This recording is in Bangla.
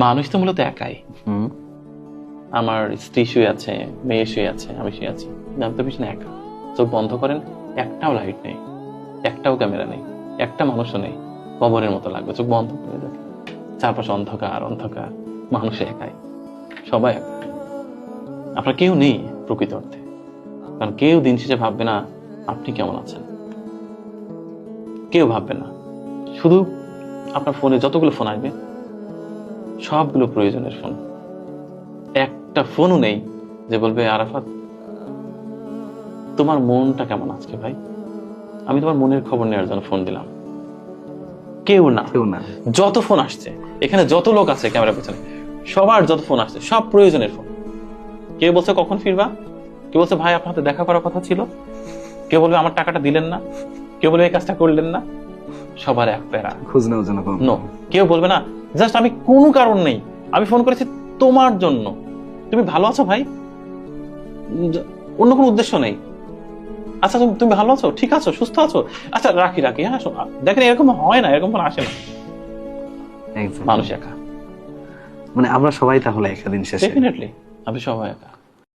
মানুষ তো মূলত একাই। আমার স্ত্রী শুয়ে আছে, মেয়ে শুয়ে আছে, আমি শুয়ে আছি, আমি তো পিছনে একা। চোখ বন্ধ করেন, একটাও লাইট নেই, একটাও ক্যামেরা নেই, একটা মানুষও নেই, কবরের মতো লাগবে। চোখ বন্ধ করে দেখে চারপাশে অন্ধকার অন্ধকার, মানুষ একাই, সবাই একা। আপনার কেউ নেই প্রকৃত অর্থে, কারণ কেউ দিন শেষে ভাববে না আপনি কেমন আছেন, কেউ ভাববে না। শুধু আপনার ফোনে যতগুলো ফোন আসবে সবগুলো প্রয়োজনের ফোন, একটা ফোনও নেই যে বলবে আরাফাত তোমার মনটা কেমন আজকে ভাই, আমি তোমার মনের খবর নেওয়ার জন্য ফোন দিলাম। কেউ না, কেউ না। যত ফোন আসছে এখানে, যত লোক আছে ক্যামেরার পেছনে, সবার যত ফোন আসছে সব প্রয়োজনের ফোন। কেউ বলছে কখন ফিরবা, কেউ বলছে ভাই আপনার হাতে দেখা করার কথা ছিল, কেউ বলবে আমার টাকাটা দিলেন না, কেউ বলবে এই কাজটা করলেন না। সবার এক প্যারা, খোঁজ নেওয়ার জন্য নো। কেউ বলবে না জাস্ট আমি কোনো কারণ নেই আমি ফোন করেছি তোমার জন্য, তুমি ভালো আছো ভাই, অন্য কোনো উদ্দেশ্য নেই। আচ্ছা তুমি ভালো আছো, ঠিক আছো, সুস্থ আছো, আচ্ছা রাখি রাখি, হ্যাঁ। দেখেন এরকম হয় না, এরকম ফোন আসে না। মানুষ একা, মানে আমরা সবাই তাহলে একা দিন শেষে। ডেফিনেটলি আমি সবাই একা।